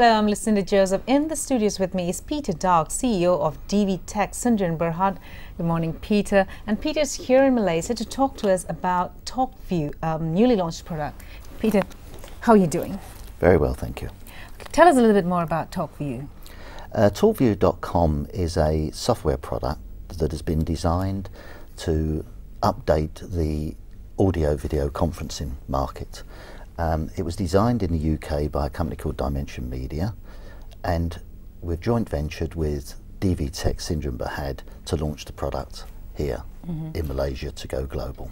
Hello, I'm Lucinda Joseph. In the studios with me is Peter Dog, CEO of DV Tech, Sundar and Berhad. Good morning, Peter. And Peter's here in Malaysia to talk to us about talkvue, newly launched product. Peter, how are you doing? Very well, thank you. Tell us a little bit more about talkvue. talkvue.com is a software product that has been designed to update the audio-video conferencing market. It was designed in the UK by a company called Dimension Media, and we've joint ventured with DV Tech, Sundar and Berhad to launch the product here in Malaysia to go global.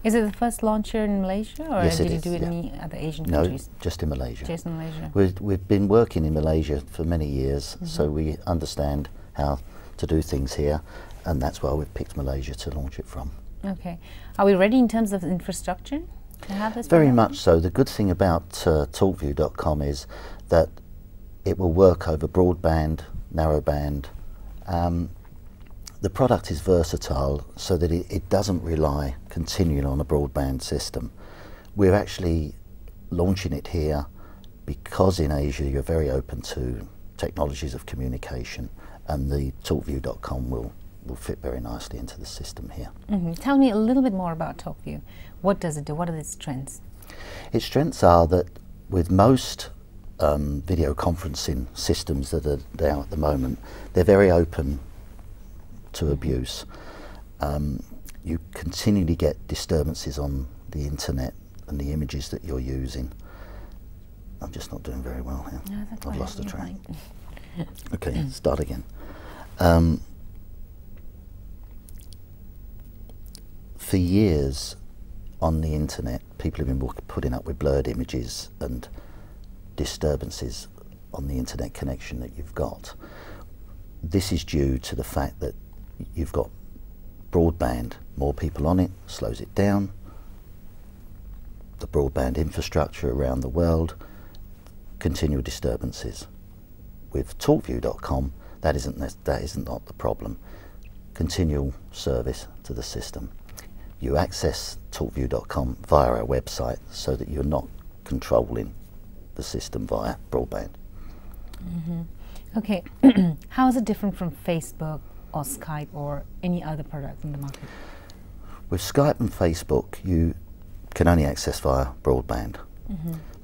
Is it the first launcher in Malaysia, or Yes, did you is, do it yeah. in any other Asian countries? No, just in Malaysia. Just in Malaysia. We've been working in Malaysia for many years, so we understand how to do things here, and that's why we've picked Malaysia to launch it from. Okay. Are we ready in terms of infrastructure to have this Very product? much so. The good thing about talkvue.com is that it will work over broadband, narrowband. The product is versatile so that it doesn't rely continually on a broadband system. We're actually launching it here because in Asia you're very open to technologies of communication, and the talkvue.com will fit very nicely into the system here. Tell me a little bit more about talkvue. What does it do? What are its strengths? Its strengths are that with most video conferencing systems that are there at the moment, they're very open to abuse. You continually get disturbances on the internet and the images that you're using. I'm just not doing very well here. No, that's I've lost the you're train. fine. Okay, start again. For years on the internet, people have been putting up with blurred images and disturbances on the internet connection that you've got. This is due to the fact that you've got broadband, more people on it, slows it down. The broadband infrastructure around the world, continual disturbances. With talkvue.com, that isn't not the problem. Continual service to the system. You access talkvue.com via our website so that you're not controlling the system via broadband. Okay. How is it different from Facebook or Skype or any other product in the market? With Skype and Facebook, you can only access via broadband.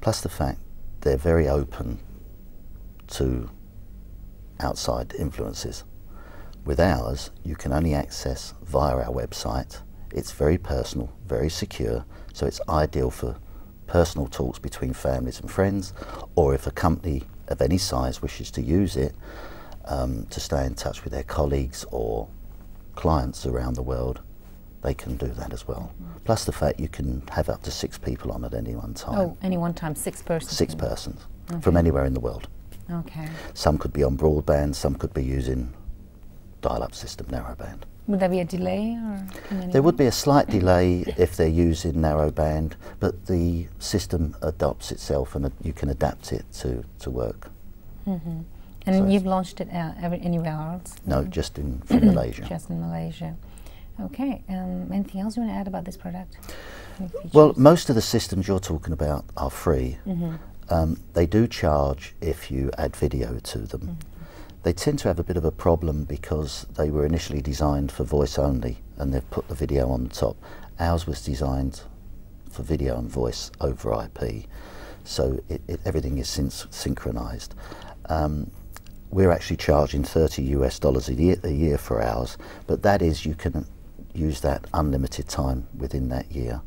Plus the fact they're very open to outside influences. With ours, you can only access via our website. It's very personal, very secure, so it's ideal for personal talks between families and friends, or if a company of any size wishes to use it to stay in touch with their colleagues or clients around the world, they can do that as well. Plus the fact you can have up to 6 people on at any one time. Oh, any one time, 6 persons? 6 persons from anywhere in the world. Okay. Some could be on broadband, some could be using dial-up system, narrowband. Would there be a delay? Or there would be a slight delay if they're using narrowband, but the system adopts itself and you can adapt it to work. And So you've launched it anywhere else? No, just from Malaysia. Just in Malaysia. Okay. Anything else you want to add about this product? Well, most of the systems you're talking about are free. They do charge if you add video to them. They tend to have a bit of a problem because they were initially designed for voice only and they've put the video on the top. Ours was designed for video and voice over IP, so everything is synchronized. We're actually charging $30 a year for ours, but that is, you can use that unlimited time within that year.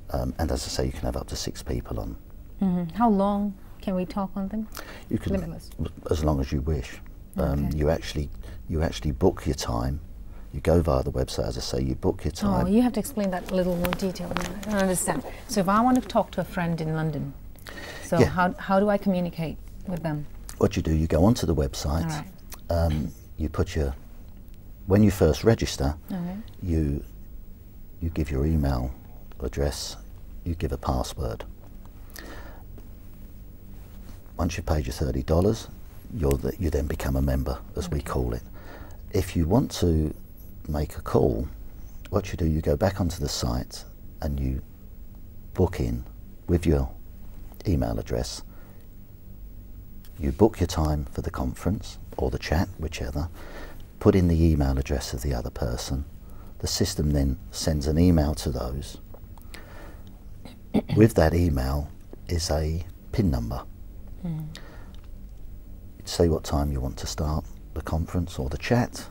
And as I say, you can have up to 6 people on. How long can we talk on them? You can, limitless. as long as you wish. You actually book your time. You go via the website, as I say, you book your time. Oh, you have to explain that a little more detail. I don't understand. So if I want to talk to a friend in London, so Yeah. how do I communicate with them? What you do, you go onto the website. All right. You put when you first register, Okay. you give your email address, you give a password. Once you've paid your $30, you then become a member, as we call it. If you want to make a call, what you do, you go back onto the site and you book in with your email address. You book your time for the conference or the chat, whichever, put in the email address of the other person. The system then sends an email to those. With that email is a PIN number. Say what time you want to start the conference or the chat.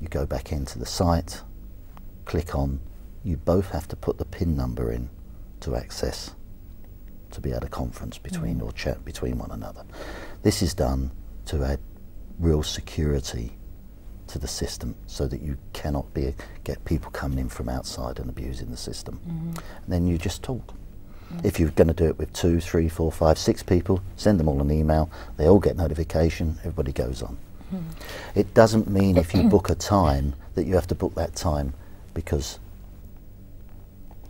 You go back into the site, click on. You both have to put the PIN number in to access, to be at a conference between or chat between one another. This is done to add real security to the system so that you cannot get people coming in from outside and abusing the system. And then you just talk. If you're going to do it with 2, 3, 4, 5, 6 people, send them all an email, they all get notification, everybody goes on. It doesn't mean if you book a time that you have to book that time because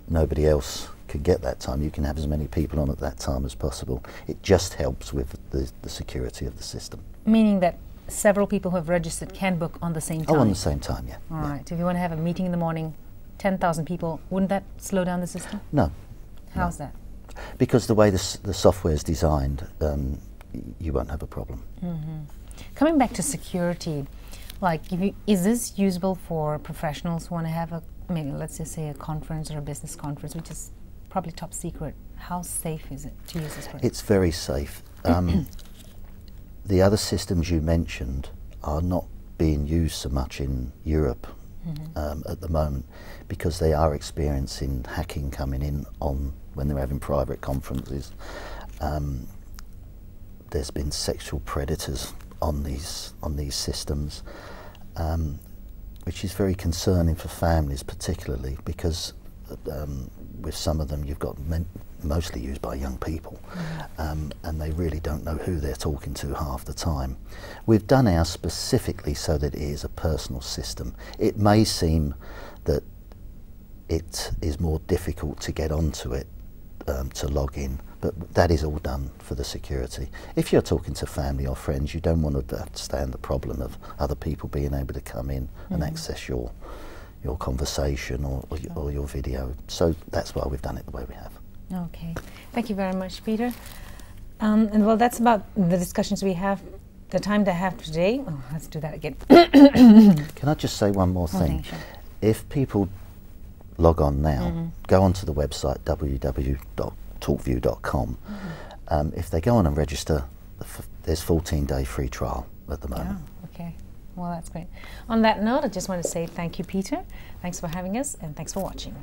nobody else could get that time. You can have as many people on at that time as possible. It just helps with the security of the system. Meaning that several people who have registered can book on the same time? Oh, on the same time, yeah. All right. If you want to have a meeting in the morning, 10,000 people, wouldn't that slow down the system? No. How's that? Because the way the software is designed, you won't have a problem. Coming back to security, like, is this usable for professionals who want to have let's just say a conference or a business conference, which is probably top secret? How safe is it to use this product? It's very safe. The other systems you mentioned are not being used so much in Europe at the moment because they are experiencing hacking coming in on when they're having private conferences. There's been sexual predators on these systems, which is very concerning for families particularly because with some of them you've got mostly used by young people and they really don't know who they're talking to half the time. We've done ours specifically so that it is a personal system. It may seem that it is more difficult to get onto it to log in, but that is all done for the security. If you're talking to family or friends, you don't want to stand the problem of other people being able to come in and access your conversation or your video. So that's why we've done it the way we have. Okay, thank you very much, Peter. And well, that's about the discussions we have, the time to have today. Oh, let's do that again. Can I just say one more thing? Sure. If people log on now, go onto the website www.talkvue.com. If they go on and register, there's 14-day free trial at the moment. Oh, okay. Well, that's great. On that note, I just want to say thank you, Peter. Thanks for having us, and thanks for watching.